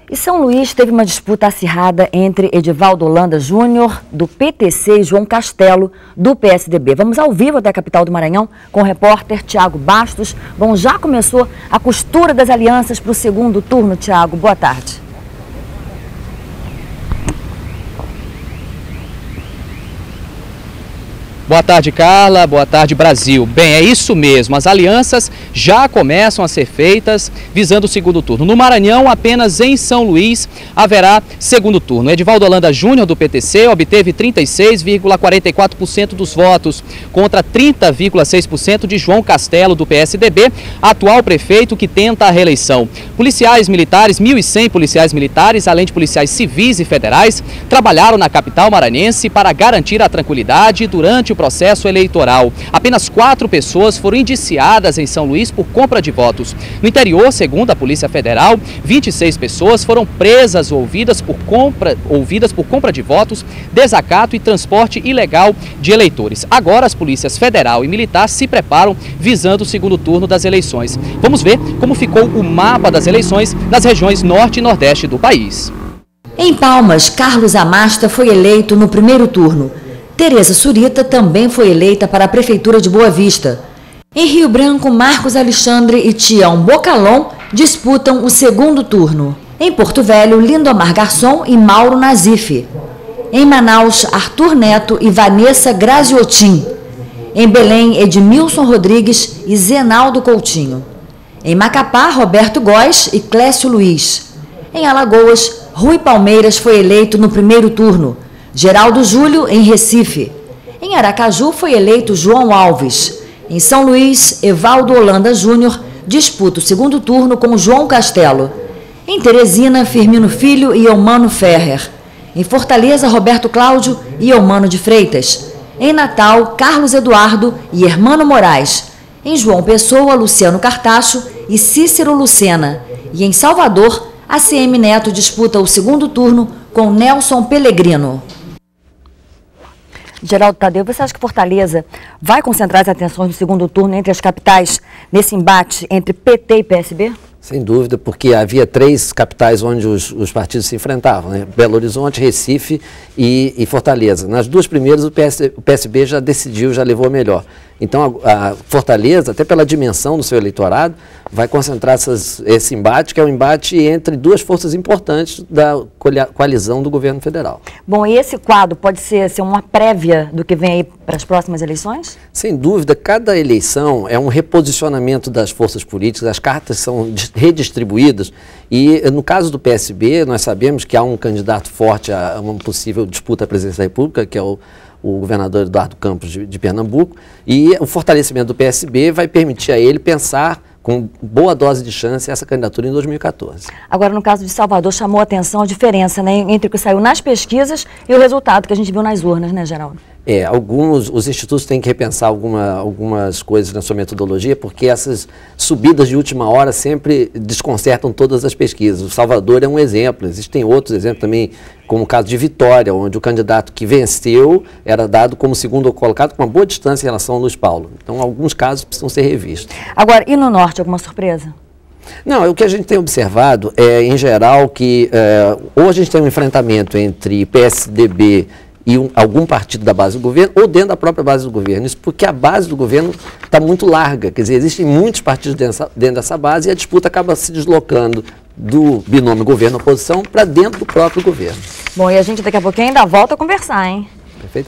E São Luís teve uma disputa acirrada entre Edivaldo Holanda Júnior, do PTC, e João Castelo, do PSDB. Vamos ao vivo até a capital do Maranhão com o repórter Tiago Bastos. Bom, já começou a costura das alianças para o segundo turno, Tiago. Boa tarde. Boa tarde, Carla. Boa tarde, Brasil. Bem, é isso mesmo. As alianças já começam a ser feitas visando o segundo turno. No Maranhão, apenas em São Luís, haverá segundo turno. Edivaldo Holanda Júnior, do PTC, obteve 36,44% dos votos, contra 30,6% de João Castelo, do PSDB, atual prefeito que tenta a reeleição. Policiais militares, 1.100 policiais militares, além de policiais civis e federais, trabalharam na capital maranhense para garantir a tranquilidade durante o processo eleitoral. Apenas 4 pessoas foram indiciadas em São Luís por compra de votos. No interior, segundo a Polícia Federal, 26 pessoas foram presas ou ouvidas por compra de votos, desacato e transporte ilegal de eleitores. Agora, as polícias federal e militar se preparam visando o segundo turno das eleições. Vamos ver como ficou o mapa das eleições nas regiões norte e nordeste do país. Em Palmas, Carlos Amasta foi eleito no primeiro turno. Tereza Surita também foi eleita para a Prefeitura de Boa Vista. Em Rio Branco, Marcos Alexandre e Tião Bocalon disputam o segundo turno. Em Porto Velho, Lindomar Garçom e Mauro Nazif. Em Manaus, Arthur Neto e Vanessa Graziotin. Em Belém, Edmilson Rodrigues e Zenaldo Coutinho. Em Macapá, Roberto Góes e Clécio Luiz. Em Alagoas, Rui Palmeiras foi eleito no primeiro turno. Geraldo Júlio, em Recife. Em Aracaju, foi eleito João Alves. Em São Luís, Evaldo Holanda Júnior disputa o segundo turno com João Castelo. Em Teresina, Firmino Filho e Eumano Ferrer. Em Fortaleza, Roberto Cláudio e Eumano de Freitas. Em Natal, Carlos Eduardo e Hermano Moraes. Em João Pessoa, Luciano Cartacho e Cícero Lucena. E em Salvador, ACM Neto disputa o segundo turno com Nelson Pellegrino. Geraldo Tadeu, você acha que Fortaleza vai concentrar as atenções no segundo turno entre as capitais nesse embate entre PT e PSB? Sem dúvida, porque havia 3 capitais onde os partidos se enfrentavam, né? Belo Horizonte, Recife e Fortaleza. Nas 2 primeiras o PSB já decidiu, já levou a melhor. Então a Fortaleza, até pela dimensão do seu eleitorado, vai concentrar esse embate, que é um embate entre 2 forças importantes da coalizão do governo federal. Bom, e esse quadro pode ser uma prévia do que vem aí para as próximas eleições? Sem dúvida, cada eleição é um reposicionamento das forças políticas, as cartas são redistribuídas e no caso do PSB nós sabemos que há um candidato forte a uma possível disputa à presidência da República, que é o governador Eduardo Campos de Pernambuco, e o fortalecimento do PSB vai permitir a ele pensar com boa dose de chance essa candidatura em 2014. Agora, no caso de Salvador, chamou a atenção a diferença, né, entre o que saiu nas pesquisas e o resultado que a gente viu nas urnas, né, Geraldo? Os institutos têm que repensar algumas coisas na sua metodologia, porque essas subidas de última hora sempre desconcertam todas as pesquisas. O Salvador é um exemplo, existem outros exemplos também, como o caso de Vitória, onde o candidato que venceu era dado como segundo colocado com uma boa distância em relação ao Luiz Paulo. Então, alguns casos precisam ser revistos. Agora, e no Norte, alguma surpresa? Não, o que a gente tem observado em geral, que ou a gente tem um enfrentamento entre PSDB e algum partido da base do governo, ou dentro da própria base do governo. Isso porque a base do governo está muito larga, quer dizer, existem muitos partidos dentro dessa base e a disputa acaba se deslocando do binômio governo-oposição para dentro do próprio governo. Bom, e a gente daqui a pouquinho ainda volta a conversar, hein? Perfeitamente.